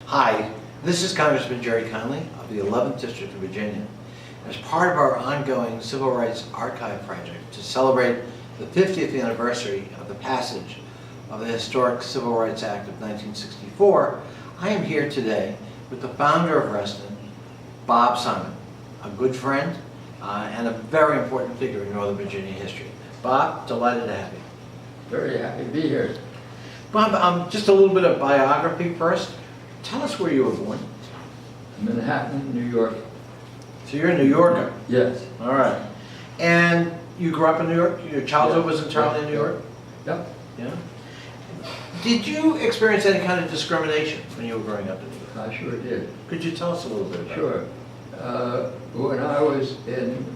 Hi, this is Congressman Jerry Conley of the 11th District of Virginia. As part of our ongoing Civil Rights Archive project to celebrate the 50th anniversary of the passage of the historic Civil Rights Act of 1964, I am here today with the founder of Reston, Bob Simon, a good friend and a very important figure in Northern Virginia history. Bob, delighted to have you. Very happy to be here. Bob, just a little bit of biography first. Tell us where you were born. Manhattan, New York. So you're a New Yorker. Yes. All right. And you grew up in New York? Your childhood was entirely in New York? Yep. Yeah. Did you experience any kind of discrimination when you were growing up in New York? I sure did. Could you tell us a little bit about Sure. When I was in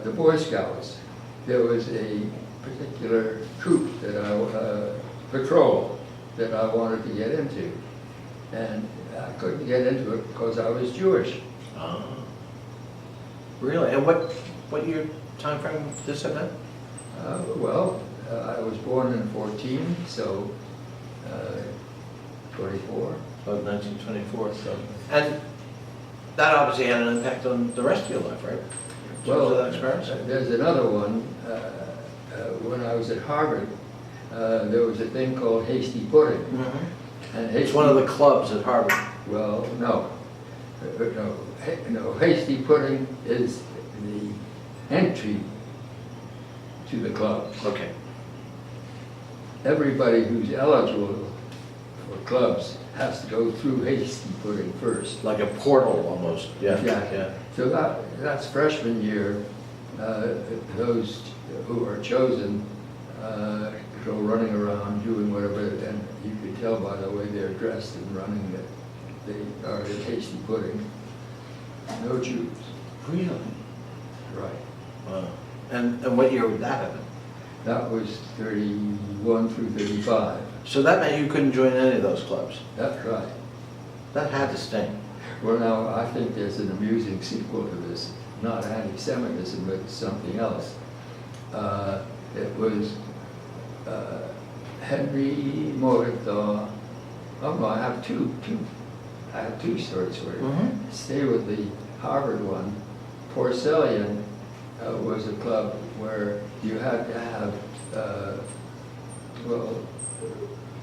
the Boy Scouts, there was a particular troop that patrol that I wanted to get into. And I couldn't get into it because I was Jewish. Oh. Really? And what year time frame did this event? I was born in 14, so 24. About 1924. So. And that obviously had an impact on the rest of your life, right? Well, that experience? There's another one. When I was at Harvard, there was a thing called hasty pudding. Mm-hmm. And It's one of the clubs at Harvard. Well, no. Hasty pudding is the entry to the club. Okay. Everybody who's eligible for clubs has to go through hasty pudding first. Like a portal almost. Yeah. Exactly. Yeah. So that's freshman year. Those who are chosen go running around doing whatever, and you can tell by the way they're dressed and running that they are in hasty pudding. No Jews. Really? Right. Wow. And what year would that have been? That was 31 through 35. So that meant you couldn't join any of those clubs? That's right. That had to sting. Well, now, I think there's an amusing sequel to this. Not anti-Semitism, but something else. It was Henry Morgenthau. Oh no, I have two stories for you. Mm-hmm. Stay with the Harvard one. Porcellian was a club where you had to have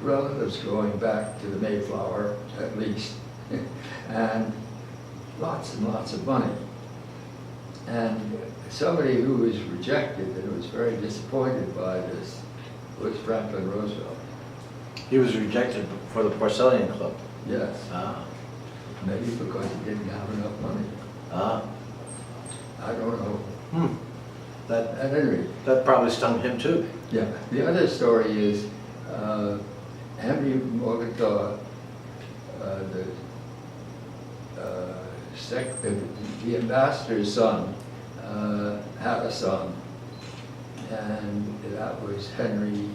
relatives going back to the Mayflower at least, and lots of money. And somebody who was rejected and was very disappointed by this was Franklin Roosevelt. He was rejected for the Porcellian Club. Yes. Ah. Maybe because he didn't have enough money. Ah. I don't know. That, At any rate. that probably stung him too. Yeah. The other story is Henry Morgenthau, the ambassador's son, had a son, and that was Henry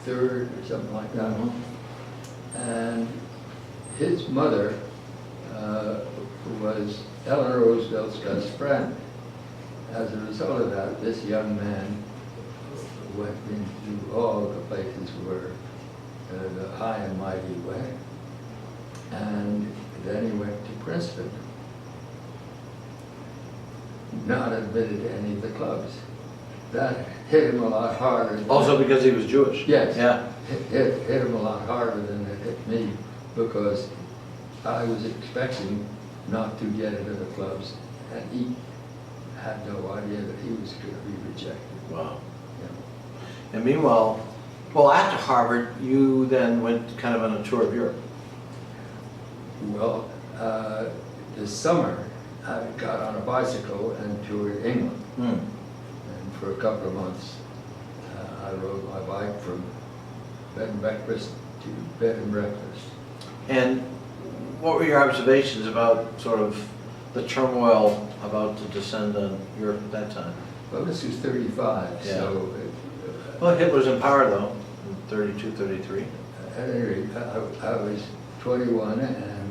III or something like that. Mm-hmm. And his mother was Eleanor Roosevelt's best friend. As a result of that, this young man went into all the places where the high and mighty went. And then he went to Princeton, not admitted to any of the clubs. That hit him a lot harder. Also because he was Jewish. Yes. Yeah. Hit him a lot harder than it hit me, because I was expecting not to get into the clubs, and he had no idea that he was going to be rejected. Wow. Yeah. And meanwhile, well, after Harvard, you then went kind of on a tour of Europe. Well, this summer, I got on a bicycle and toured England. And for a couple of months, I rode my bike from bed and breakfast to bed and breakfast. And what were your observations about sort of the turmoil about to descend on Europe at that time? Well, this was 35, Yeah. so... Well, Hitler's in power though, in 32, 33. At any rate, I was 21 and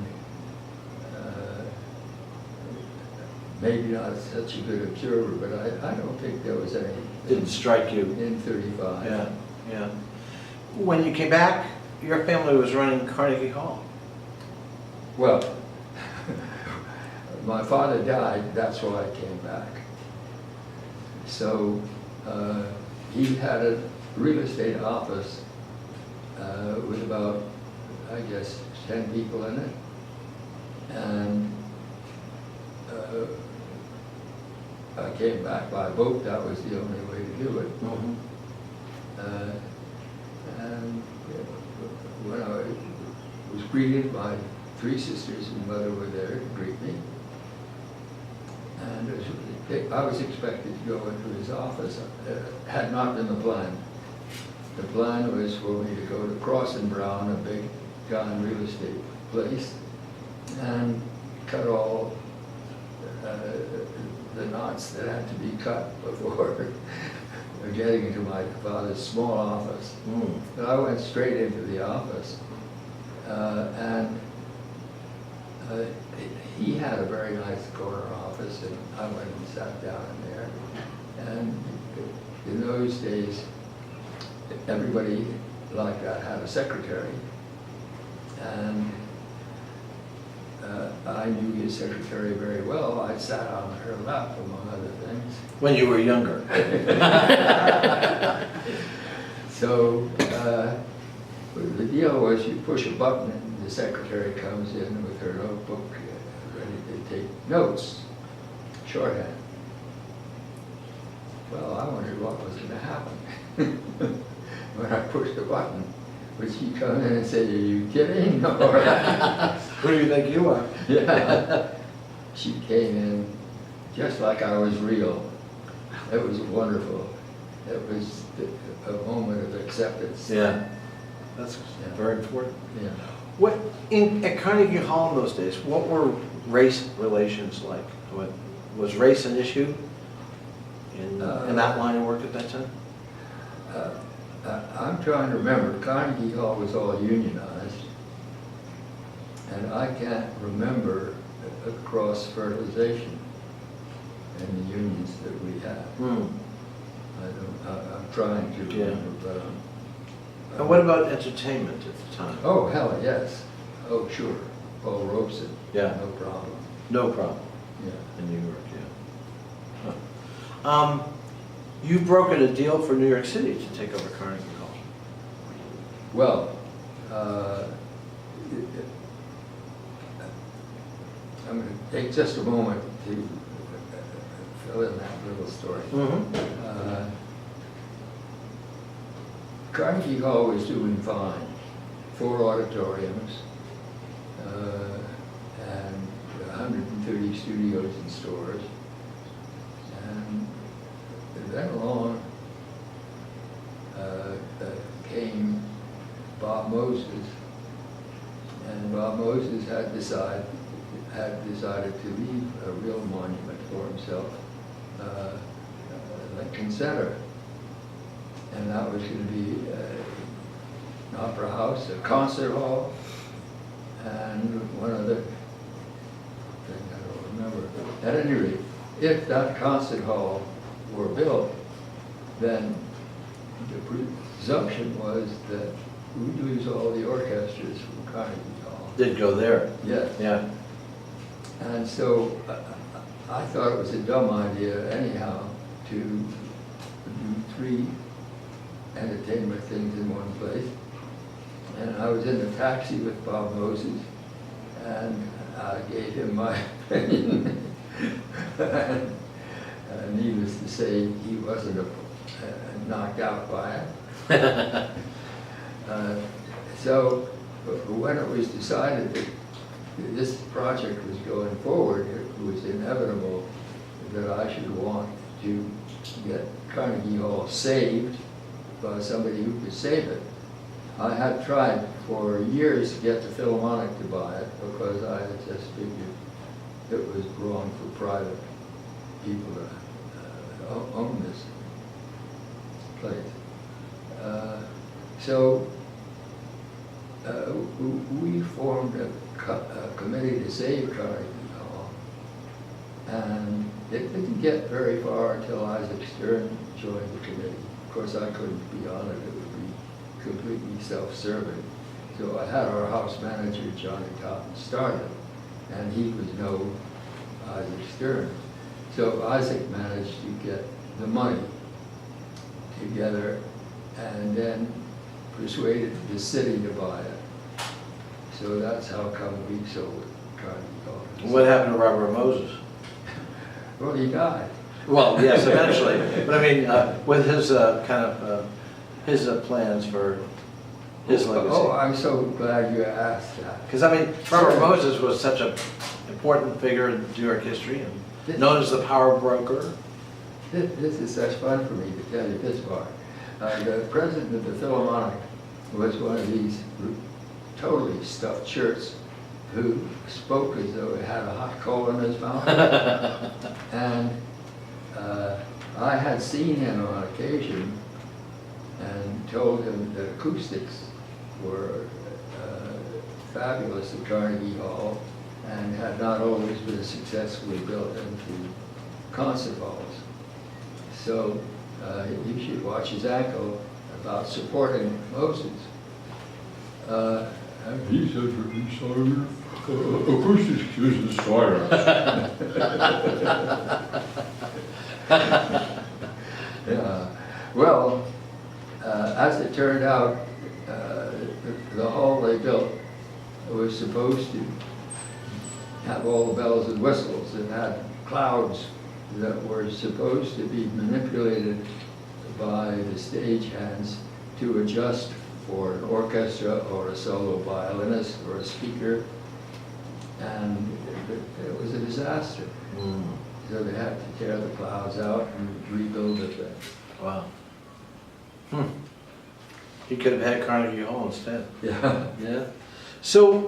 maybe not such a good observer, but I don't think there was any... Didn't strike you? In 35. Yeah, yeah. When you came back, your family was running Carnegie Hall. Well, my father died, that's why I came back. So he had a real estate office with about, I guess, 10 people in it. And I came back by boat, that was the only way to do it. Mhm. And when I was greeted, my 3 sisters and mother were there to greet me. And I was expected to go into his office. Had not been the plan. The plan was for me to go to Cross and Brown, a big time real estate place, and cut all the knots that had to be cut before getting into my father's small office. Mm. But I went straight into the office, and he had a very nice corner office, and I went and sat down in there. And in those days, everybody like that had a secretary, and I knew his secretary very well. I sat on her lap, among other things. When you were younger. So the deal was you push a button and the secretary comes in with her notebook ready to take notes, shorthand. Well, I wondered what was going to happen when I pushed the button. Would she come in and say, "Are you kidding?" Or Who do you think you are? yeah. She came in just like I was real. It was wonderful. It was a moment of acceptance. Yeah, that's very important. Yeah. What at Carnegie Hall in those days? What were race relations like? Was race an issue in that line of work at that time? I'm trying to remember. Carnegie Hall was all unionized, and I can't remember a cross-fertilization in the unions that we had. Mm. I'm trying to remember, but And what about entertainment at the time? oh, hell, yes. Oh, sure. Paul Robeson. Yeah. No problem. No problem Yeah. in New York, yeah. Huh. You brokered a deal for New York City to take over Carnegie Hall. Well, I'm going to take just a moment to fill in that little story. Mm-hmm. Carnegie Hall was doing fine. 4 auditoriums, and 130 studios and stores. And then along came Bob Moses, and Bob Moses had decided to leave a real monument for himself, Lincoln Center. And that was going to be an opera house, a concert hall, and one other thing I don't remember. At any rate, if that concert hall were built, then the presumption was that we'd lose all the orchestras from Carnegie Hall. Did go there. Yes. Yeah. And so I thought it was a dumb idea anyhow to do 3 entertainment things in one place. And I was in a taxi with Bob Moses, and I gave him my opinion. And needless to say, he wasn't knocked out by it. So when it was decided that this project was going forward, it was inevitable that I should want to get Carnegie Hall saved by somebody who could save it. I had tried for years to get the Philharmonic to buy it because I had just figured it was wrong for private people to own this place. So we formed a committee to save Carnegie Hall, and it didn't get very far until Isaac Stern joined the committee. Of course, I couldn't be on it. It would be completely self-serving. So I had our house manager, Johnny Cotton, started, and he was no Isaac Stern. So Isaac managed to get the money together and then persuaded the city to buy it. So that's how come we sold Carnegie Hall. What happened to Robert Moses? Well, he died. Well, yes, eventually, but I mean, with his his plans for his legacy. Oh, I'm so glad you asked that. Because I mean, Robert Moses was such an important figure in New York history, and known as the power broker. This is such fun for me to tell you this part. The president of the Philharmonic was one of these totally stuffed shirts who spoke as though he had a hot coal in his mouth. And I had seen him on occasion and told him that acoustics were fabulous at Carnegie Hall and had not always been successfully built into concert halls. So you should watch his ankle about supporting Moses. He said for insider, acoustics uses fire. Yeah. Well, as it turned out, the hall they built was supposed to have all the bells and whistles. It had clouds that were supposed to be manipulated by the stagehands to adjust for an orchestra or a solo violinist or a speaker, and it was a disaster. Mm. So they had to tear the clouds out and rebuild it then. Wow. He could have had Carnegie Hall instead. Yeah. Yeah. So